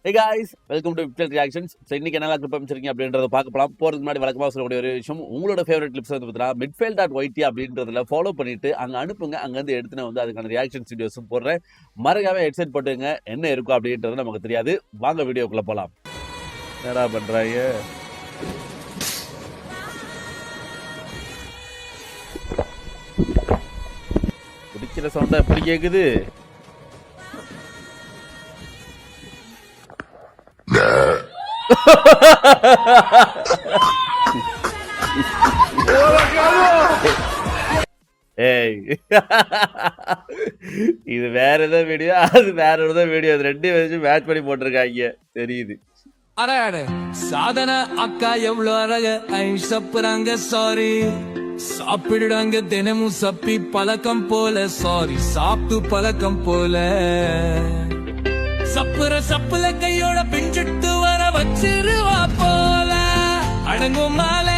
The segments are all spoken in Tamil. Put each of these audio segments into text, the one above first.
Hey guys, welcome to Viptel Reactions. So இன்னைக்கு என்ன கிளிப் அமைச்சிருக்கீங்க அப்படின்றத பார்க்கலாம். போறதுக்கு முன்னாடி வழக்கமாக சொல்லக்கூடிய ஒரு விஷயம், உங்களோட ஃபேவரட் கிளிப்ஸ் வந்து பார்த்தீங்கன்னா midfield.yt அப்படின்றதுல ஃபாலோ பண்ணிட்டு அங்க அனுப்புங்க. அங்கேருந்து எடுத்து நான் வந்து அதுக்கான ரியாக்ஷன் வீடியோஸும் போடுறேன். மறக்காம ஹெட்செட் போட்டுங்க. என்ன இருக்கும் அப்படின்றது நமக்கு தெரியாது. வாங்க வீடியோக்குள்ள போலாம். என்னடா பண்றாங்க? குடிக்கிற சவுண்டா எப்படி கேக்குது? ஏய் இது வேற ஏதோ வீடியோ, அது வேற ஏதோ வீடியோ, அது ரெண்டையும் வச்சு மேட்ச் பண்ணி போட்டிருக்காங்க தெரியுது. அட சாதன அக்கா எவ்வளவு அழக ஐசப்புறாங்க சாரி சாப்பிடுறாங்க தினமும் சப்பி பழக்கம் போல சாரி சாப்பிட்டு பழக்கம் போல சப்புல கையோட பிஞ்சிட்டு வர வச்சிருவா போல அடங்கும் மால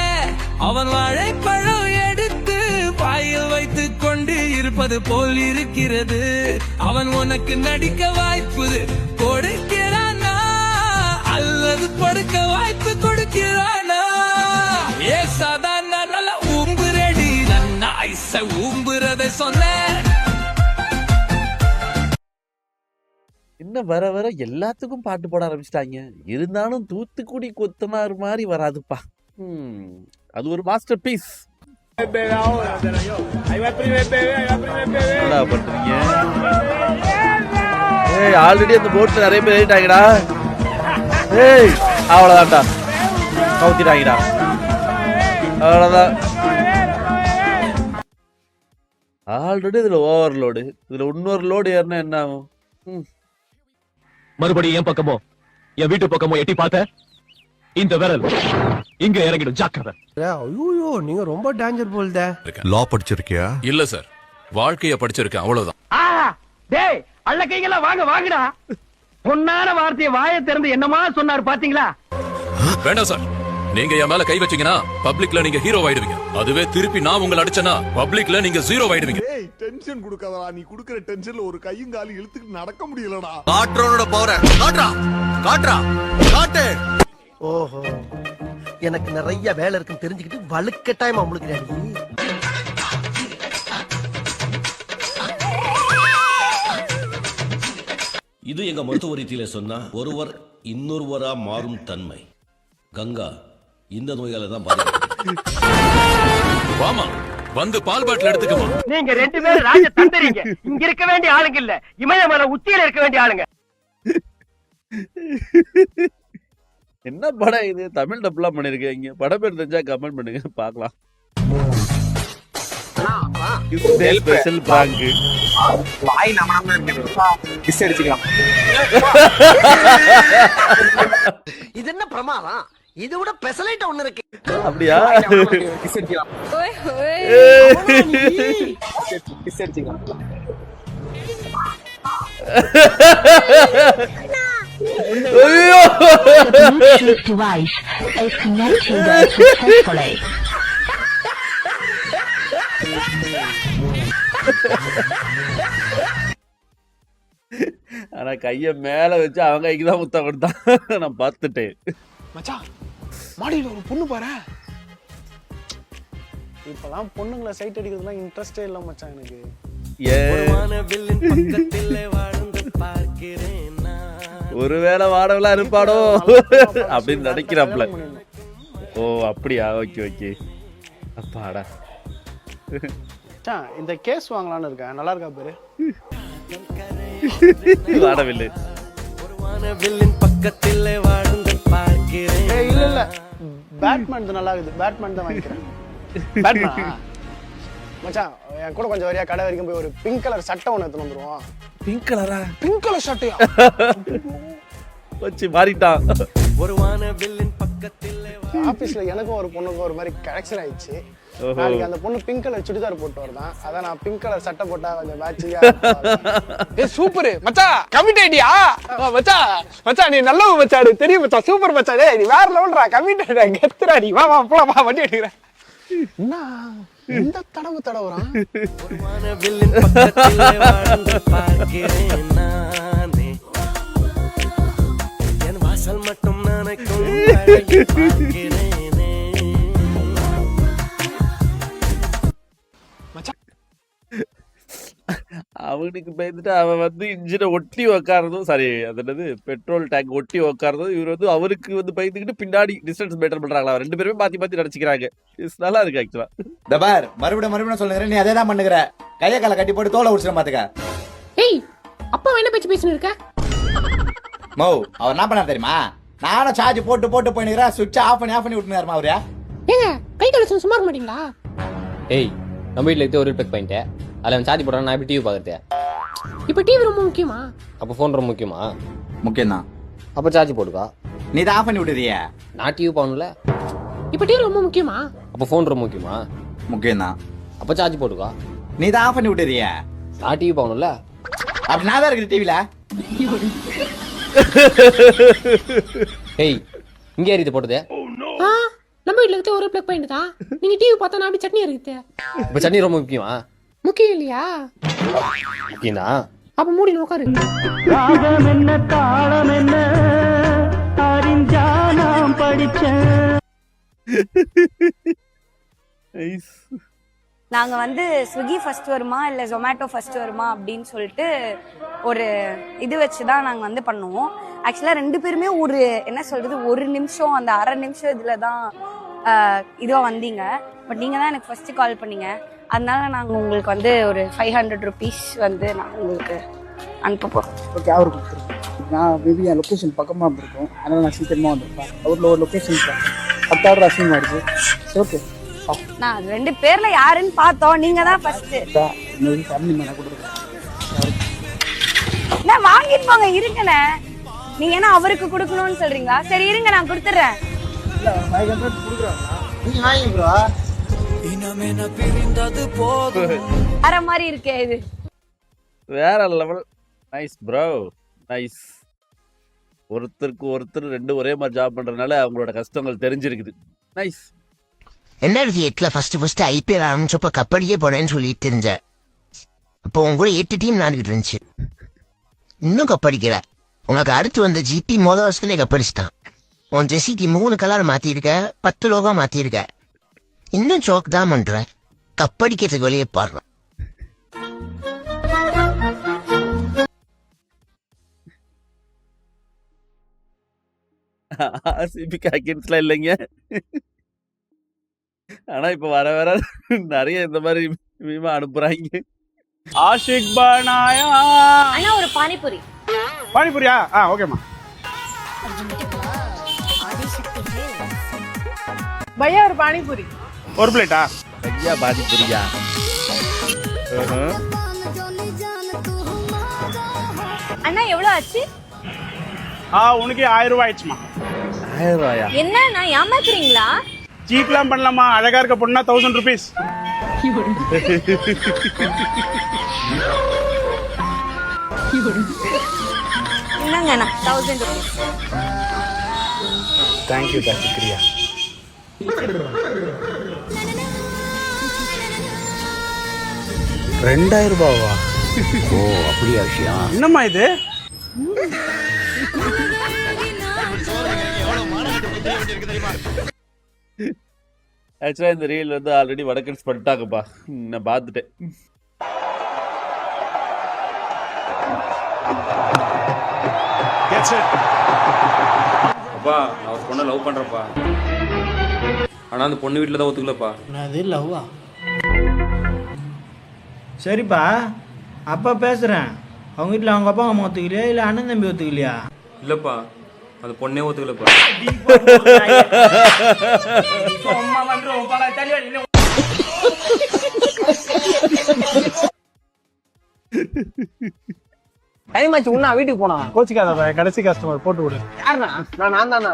அவன் வாழைப்பழம் எடுத்து வாயில் வைத்து கொண்டு இருப்பது போல் இருக்கிறது. அவன் உனக்கு நடிக்க வாய்ப்பு கொடுக்கிறானா அல்லது படுக்க வாய்ப்பு கொடுக்கிறானா? ஏ சாதாரண நல்ல ஊம்பு ரெடி நன்னா ஐச ஊம்புறதை சொன்ன. இன்னும் வர வர எல்லாத்துக்கும் பாட்டு போட ஆரம்பிச்சிட்டாங்க. இருந்தாலும் தூத்துக்குடி கொத்தனார் மாதிரி வராதுப்பா. அது ஒரு மாஸ்டர் பீஸ். பண்றீங்க ஆல்ரெடி அந்த போட்ல நிறைய பேர் ஏறிட்டாங்கடா. ஏய் அவ்வளவுதான்டா, கவுத்திட்டாங்கடா, அவ்வளவுதான். ஆல்ரெடி இதுல ஓவர்லோடு, இதுல இன்னொரு லோடு ஏறினா என்ன ஆகும்? மறுபடியும் என் பக்கமோ என் வீட்டு பக்கமோ எட்டி பார்த்த இந்த விரல் இங்க இறங்கிடும், ஜாக்கிரதை. ஐயோ நீங்க ரொம்ப டேஞ்சர் போல்தே. லா படிச்சிருக்கியா? இல்ல சார், வாழ்க்கைய படிச்சிருக்கேன், அவ்வளவுதான். டேய் அல்ல கைகளா வாங்க வாங்கடா. பொன்னான வார்த்தையை வாயை திறந்து என்னமா சொன்னாரு பாத்தீங்களா? வேண்டாம் சார், நீங்க என் மேல கை வச்சீங்கன்னா பப்ளிக்ல நீங்க ஹீரோ ஆயிடுவீங்க. அதுவே திருப்பி நான் உங்களை அடிச்சேன்னா பப்ளிக்ல நீங்க ஜீரோ ஆயிடுவீங்க. ஏய் டென்ஷன் குடுக்காதடா, நீ குடுக்குற டென்ஷன்ல ஒரு கையும் காலும் இழுத்துட்டு நடக்க முடியலடா. காட்ரோனோட பவர காட்றா காட்றா காட்டு. ஓஹோ எனக்கு நிறைய வேலை இருக்குன்னு தெரிஞ்சுக்கிட்டு வலுக்கட்டாயமா முழுக்கிறாடி. இது எங்க மருத்துவ ரீதியில சொன்னா ஒருவர் இன்னொருவரா மாறும் தன்மை. கங்கா இந்த நோயால தான் வாமா வந்து பால் பாட்டில் எடுத்துக்கமா. நீங்க ரெண்டு பேரும் ராஜ தந்தறீங்க. இங்க இருக்க வேண்டிய ஆளுங்க இல்ல, இமயமலை உச்சியில இருக்க வேண்டிய ஆளுங்க. என்ன படம் இது? தமிழ் டப்லாம் பண்ணிருக்கீங்க. படம் பேர் தெரிஞ்சா கமெண்ட் பண்ணுங்க, பார்க்கலாம். Special prank. வாய் நாம கிஸ் அடிச்சுக்கலாம். இது என்ன பிரமாதம்? இது விட பெசலைட் ஒண்ணு இருக்கு. அப்படியா? கிஸ் அடிக்கலாம். கிஸ் அடிச்சுக்கலாம். ஐயோ device is connected successfully. ஆனா கைய மேல வச்சு அவங்க கைக்கு தான் முத்தம் கொடுத்தான். நான் பார்த்துட்டேன். மச்சான் மாடியில் ஒரு பொண்ணு பாரு. இப்பெல்லாம் பொண்ணுங்களை சைட் அடிக்கிறதுலாம் இன்ட்ரெஸ்டே இல்ல மச்சான் எனக்கு. ஒருவேளை வாடவெல்லாம் இருப்பாடோ அப்படின்னு நினைக்கிறாப்ல. ஓ அப்படியா? Okay okay. அப்பாடா, இந்த கேஸ் வாங்கலான்னு இருக்கேன். நல்லா இருக்கா பேரு? வாடவில்லை. இல்ல இல்ல பேட்மேன் நல்லா இருக்குது. பேட்மேன் தான் வாங்கிக்கிறேன். பேட்மேனா மச்சான் என் கூட கொஞ்சம் வரையா கடை வரைக்கும் போய் ஒரு பிங்க் கலர் சட்டை ஒன்று எடுத்துட்டு வந்துருவோம். பிங்க் கலரா? பிங்க் கலர் சட்டையா வச்சு மாறிட்டான். ஆபீஸ்ல எனக்கும் ஒரு பொண்ணுக்கும் ஒரு மாதிரி கனெக்ஷன் ஆயிடுச்சு. நாளைக்கு அந்த பொண்ணு பிங்க் கலர் சுடிதார் போட்டு வருதான். அதான் நான் பிங்க் கலர் சட்டை போட்டா கொஞ்சம் மேட்சிங்கா. ஏ சூப்பர் மச்சான், கமிட் ஐடியா மச்சான். மச்சான் நீ நல்லவ மச்சான், தெரியும் மச்சான். சூப்பர் மச்சான், டேய் நீ வேற லெவல்ரா. கமிட் ஐடியா கெத்துறா நீ. வா வா போலாம், வா வண்டி எடுக்கிறேன். என்ன இந்த தடவு தடவுறான்? அவனுக்கு பயந்துட்டு அவன் வந்து இன்ஜினை ஒட்டி உக்காரதும் சாரி அது என்னது பெட்ரோல் டேங்க் ஒட்டி உக்காரதும் இவர் வந்து அவருக்கு வந்து பயந்துக்கிட்டு பின்னாடி டிஸ்டன்ஸ் மெயின்டைன் பண்றாங்களா ரெண்டு பேருமே மாத்தி நடிச்சுக்கிறாங்க. நல்லா இருக்கு ஆக்சுவலா. தபார் மறுபடியும் சொல்லுங்க நீ அதே தான் பண்ணுகிற. கைய கால கட்டி போட்டு தோலை உடிச்சிட பாத்துக்க. ஏய் அப்பா என்ன பேச்சு பேசினு இருக்க? மோ அவர் என்ன பண்ணாரு தெரியுமா? நானும் சார்ஜ் போட்டு போயினுக்கிறேன். சுவிட்ச் ஆஃப் பண்ணி விட்டுனாருமா அவரு. ஏங்க கை கலெக்ஷன் சும்மா இருக்க மாட்டீங்களா? ஏய் நம்ம வீட்டுல இருக்க ஒரு பிளக் பாயிண்ட் அதுல சார்ஜ் போடுறேன். நான் எப்படி டிவி பாக்குறது? இப்ப டிவி ரொம்ப முக்கியமா? அப்ப போன் ரொம்ப முக்கியமா? முக்கியம் தான். அப்ப சார்ஜ் போடுக்கா. நீ தான் ஆஃப் பண்ணி விட்டுறிய. நான் டிவி பாக்கணும்ல. இப்ப டிவி ரொம்ப முக்கியமா? அப்ப போன் ரொம்ப முக்கியமா? முக்கியம் தான். அப்ப சார்ஜ் போடுக்கா. நீ தான் ஆஃப் பண்ணி விட்டுறிய. நான் டிவி பாக்கணும்ல. அப்ப நான் தான் இருக்கு டிவில. ஏய் இங்க ஏறி இது போட்டதே. நம்ம வீட்ல இருக்க ஒரு பிளக் பாயிண்ட் தான். நீங்க டிவி பார்த்தா நான் அப்படி சட்னி இருக்குது. இப்ப சட்னி ரொம்ப முக்கியமா? முக்கியம் இல்லையா? முக்கியம்னா அப்ப மூடி உட்காரு. ராகம் என்ன தாளம் என்ன அறிஞ்சா நாம் படிச்சேன். நாங்க வந்து ஸ்விக்கி ஃபர்ஸ்ட் வருமா இல்ல ஜொமேட்டோ ஃபர்ஸ்ட் வருமா அப்படின்னு சொல்லிட்டு ஒரு இது வச்சுதான் நாங்க வந்து பண்ணுவோம். ஆக்சுவலா ரெண்டு பேருமே ஒரு என்ன சொல்றது ஒரு நிமிஷம் அந்த அரை நிமிஷம் இதுலதான் இதுவா வந்தீங்க. பட் நீங்க தான் எனக்கு ஃபர்ஸ்ட் கால் பண்ணீங்க. அதனால நாங்க உங்களுக்கு வந்து ஒரு 500 rupees வந்து நாங்க உங்களுக்கு அனுப்ப போறோம். ஓகே அவரு கொடுத்துருக்கேன். நான் மேபி என் லொக்கேஷன் பக்கமா இருக்கும். அதனால நான் சீக்கிரமா வந்திருப்பேன். அவர்ல ஒரு லொக்கேஷன் 10 ஆர்டர் அசைன் ஆயிடுச்சு. ஓகே நான் ரெண்டு பேர்ல யாருன்னு பார்த்தோம். நீங்க தான் ஃபர்ஸ்ட். ஃபேமிலி மேல கொடுத்துருக்கேன். நான் வாங்கிட்டு போங்க இருங்கண்ணே. நீங்க என்ன அவருக்கு கொடுக்கணும்னு சொல்றீங்களா? சரி இருங்க நான் கொடுத்துறேன். 500 கொடுக்குறாங்களா? நீங்க வாங்கி ப்ரோ. வேற மாதிரி இருக்கே இது. வேற லெவல். Nice bro nice. ஒருத்தருக்கு ஒருத்தர் ரெண்டு ஒரே மாதிரி ஜாப் பண்றதுனால அவங்களோட கஷ்டங்கள் தெரிஞ்சிருக்குது. நைஸ். 2008 ஃபர்ஸ்ட் ஐபிஎல் ஆரம்பிச்சப்ப கப்படியே போனேன்னு சொல்லிட்டு இருந்தேன். அப்போ உங்க கூட 8 டீம் விளையாண்டுட்டு இருந்துச்சு. இன்னும் கப்படிக்கல. உனக்கு அடுத்து வந்த ஜிடி மொதல் வருஷத்துலேயே கப்படிச்சிட்டான். உன் ஜெசிக்கு 3 கலர் மாத்திருக்க, 10 லோகா மாத்திருக்க. இன்னும் சோக் தான் பண்ற. கப்படிக்கிறதுக்கு வெளியே பாடுறான். ஆர்சிபிக்கு அகேன்ஸ்ட்லாம் இல்லைங்க. ஆனா இப்ப வர நிறைய இந்த மாதிரி மீமா அனுப்புறாங்க. ஆஷிக் பனாயா. அண்ணா ஒரு பானிபூரி. பானிபூரியா? ஓகேமா. பையா ஒரு பானிபூரி. ஒரு பிளேட்டா? ஐயா பானிபூரியா? அண்ணா எவ்வளவு ஆச்சு? உனக்கு 1000 ரூபாய் ஆயிடுச்சுமா. 1000 ரூபாயா? என்ன நான் ஏமாத்துறீங்களா? ஜீப்லாம் பண்ணலாமா? அழகா இருக்க பொண்ணா 1000 rupees. என்னங்கண்ணா 1000 rupees. தேங்க்யூ சுக்ரியா. 2000 ரூபாவா? ஓ அப்படியா விஷயம்? என்னம்மா இது? ஆக்சுவலா இந்த ரீல் வந்து ஆல்ரெடி வடக்கன்ஸ் பண்ணிட்டாங்கப்பா. நான் பார்த்துட்டேன். அப்பா நான் ஒரு பொண்ணை லவ் பண்றப்பா. ஆனா அந்த பொண்ணு வீட்டுல தான் ஒத்துக்கலப்பா. அது லவ்வா? சரிப்பா அப்பா பேசுறேன். அவங்க வீட்டுல அவங்க அப்பா அம்மா ஒத்துக்கலையா இல்ல அண்ணன் தம்பி ஒத்துக்கலையா? இல்லப்பா அந்த பொண்ணே ஒத்துக்கலப்பா. டைம் ஆச்சு. உன்னா வீட்டுக்கு போனா கோச்சிக்காத கடைசி கஸ்டமர் போட்டு விடு. யாருண்ணா? நான் தானா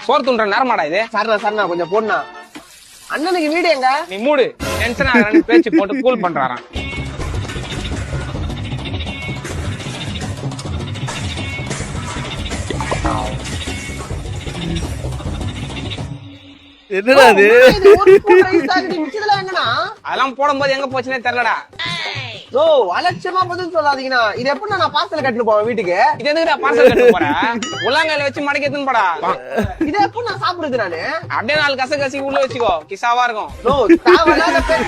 சோறு துண்ற நேரமாடா இது. சரிண்ணா கொஞ்சம் போடுண்ணா. அண்ணனுக்கு வீடு எங்க? நீ மூடு. டென்ஷன் ஆகறானு பேச்சு போட்டு கூல் பண்றாராம். என்னடா இது? அதெல்லாம் போடும்போது எங்க போச்சுன்னே தெரியலடா. ஓ அலட்சியமா பதில் சொல்லாதீங்கண்ணா. இது எப்படி நான் பார்சல் கட்டிட்டு போவேன் வீட்டுக்கு? இது எதுக்குடா பார்சல் கட்டிட்டு போறேன்? உள்ளங்கையில வச்சு மடக்கி எடுத்துன்னு போடா. இது எப்படி நான் சாப்பிடுறது நானு? அப்படியே 4 கசகசி உள்ள வச்சுக்கோ, கிசாவா இருக்கும். ஓ தேவையில்லாத பேர்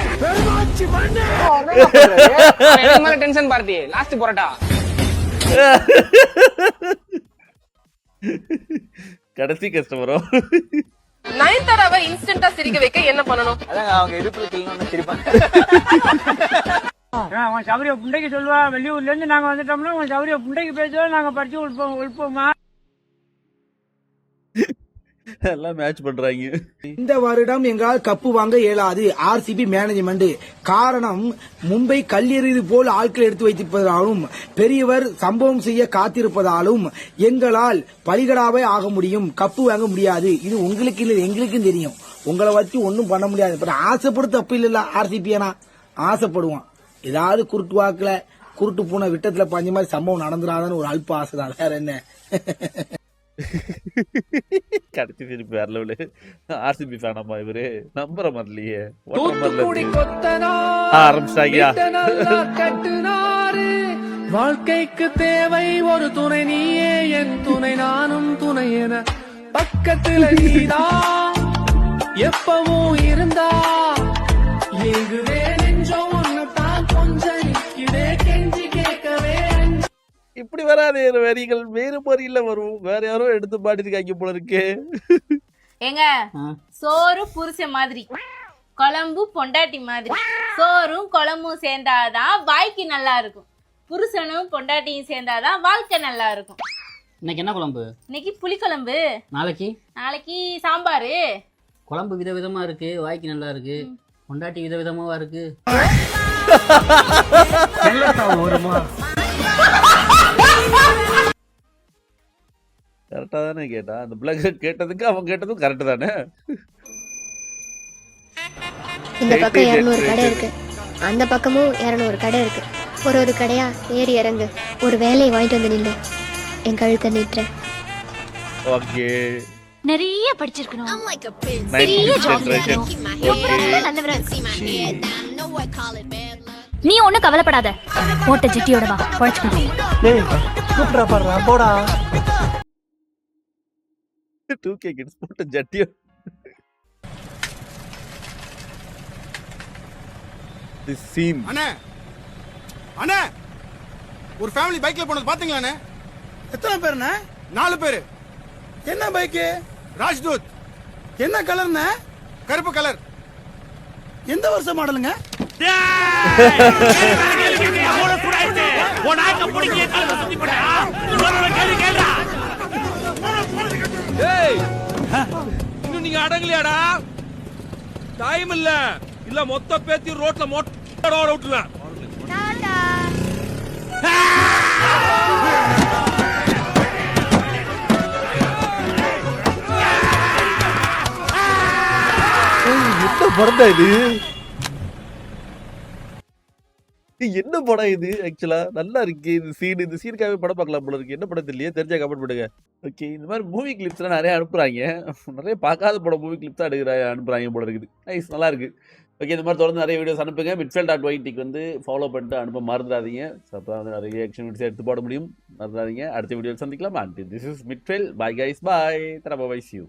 டென்ஷன் பார்ட்டி. லாஸ்ட் போறட்டா. கடைசி கஸ்டமரோ நயன்தாராவை இன்ஸ்டன்டா சிரிக்க வைக்க என்ன பண்ணணும்? அதான் அவங்க இடுப்புல கிள்ளணும்னு சிரிப்பாங்க. உன் சௌரிய புண்டைக்கு சொல்லுவா, வெளியூர்ல இருந்து நாங்க வந்துட்டோம்னா உன் சௌரிய புண்டைக்கு பேசுவா, நாங்க படிச்சு உள்போமா. எல்லாம் மேட்ச் பண்றாங்க. இந்த வருடம் எங்களால் கப்பு வாங்க இயலாது. ஆர்சிபி மேனேஜ்மெண்ட் காரணம் மும்பை கல்லெறிது போல் ஆட்கள் எடுத்து வைத்திருப்பதாலும் பெரியவர் சம்பவம் செய்ய காத்திருப்பதாலும் எங்களால் பலிகடாவே ஆக முடியும், கப்பு வாங்க முடியாது. இது உங்களுக்கு இல்லை, எங்களுக்கும் தெரியும். உங்களை வச்சு ஒன்னும் பண்ண முடியாது. ஆசைப்படு தப்பு இல்ல. ஆர்சிபியானா ஆசைப்படுவான். ஏதாவது குருட்டு வாக்குல குருட்டு பூனை விட்டத்துல பஞ்ச மாதிரி சம்பவம் நடந்துடாதான்னு ஒரு அல்ப ஆசைதான், வேற என்ன. கடைசி திருப்பி வரல. ஆர்சிபி ஃபேனாமா இவரு? நம்புற மாதிரியே வாழ்க்கைக்கு தேவை ஒரு துணை, நீயே என் துணை, நானும் துணை என பக்கத்துல நீதான் எப்பவும் இருந்தா. எங்குவே நெஞ்சம் ஒன்னுதான் கொஞ்சம் நிற்குதே, கெஞ்சி கேட்கவே. இப்படி வராது வரிகள், வேறு மாதிரில வரும். வேற யாரோ எடுத்து பாடிருக்காங்க போல இருக்கு. ஏங்க சோறு புருஷன் மாதிரி, குழம்பு பொண்டாட்டி மாதிரி. சோறும் குழம்பும் சேர்ந்தாதான் வாய்க்கு நல்லா இருக்கும். புருஷனும் பொண்டாட்டியும் சேர்ந்தாதான் வாழ்க்கை நல்லா இருக்கும். இன்னைக்கு என்ன குழம்பு? இன்னைக்கு புளிக்குழம்பு. நாளைக்கு சாம்பாரு. குழம்பு விதவிதமா இருக்கு, வாய்க்கு நல்லா இருக்கு. பொண்டாட்டி விதவிதமாவா இருக்கு. கரெக்டா தானே கேட்டா? அந்த பிள்ளை கேட்டதுக்கு அவன் கேட்டதும் கரெக்ட் தானே. இந்த பக்கம் 200 கடை இருக்கு, அந்த பக்கமும் 200 கடை இருக்கு. ஒரு கடையா ஏறி இறங்கு, ஒரு வேலையை வாங்கிட்டு வந்து நில்லு, என் கழுத்தை நீட்டுறேன். ஓகே. நிறைய படிச்சிருக்கணும், நீ ஒண்ணும் கவலைப்படாத. போட்ட ஜெட்டியோட வா, குழச்சுக்கணும். போடா 2K கிட்ஸ் போட்ட ஜட்டியோ. தி சீன். அண்ணே அண்ணே, ஒரு ஃபேமிலி பைக்ல போனது பாத்தீங்களா அண்ணே? எத்தனை பேருண்ணே? 4 பேரு. என்ன பைக்கு? ராஜ்தூத். என்ன கலர்ண்ணே? கருப்பு கலர். எந்த வருஷம் மாடலுங்க? இன்னும் நீங்க அடங்கலையாடா? டைம் இல்ல மொத்த பேத்தி ரோட்ல மொட்டை விட்டுலாம். என்ன படம் இது? என்ன படம் இது? ஆக்சுவலா நல்லா இருக்கு இந்த சீன். இந்த சீனுக்காகவே படம் பார்க்கலாம் போல இருக்கு. என்ன படம் தெரியலையே, தெரிஞ்சா கமெண்ட் பண்ணுங்க. ஓகே, இந்த மாதிரி மூவி கிளிப்ஸ்லாம் நிறைய அனுப்புறாங்க. நிறைய பார்க்காத படம் மூவி கிளிப்ஸ் தான் அனுப்புறாங்க போல இருக்குது. நைஸ், நல்லா இருக்கு. ஓகே, இந்த மாதிரி தொடர்ந்து நிறைய வீடியோஸ் அனுப்புங்க. midfield.yt வந்து ஃபாலோ பண்ணிட்டு அனுப்ப மறந்துடாதீங்க. அப்போ வந்து நிறைய ரியாக்ஷன் வீடியோஸ் எடுத்து போட முடியும். மறந்துடாதீங்க. அடுத்த வீடியோ சந்திக்கலாம். This is Midfield. Bye guys, bye. தரப்பா, பை, see you.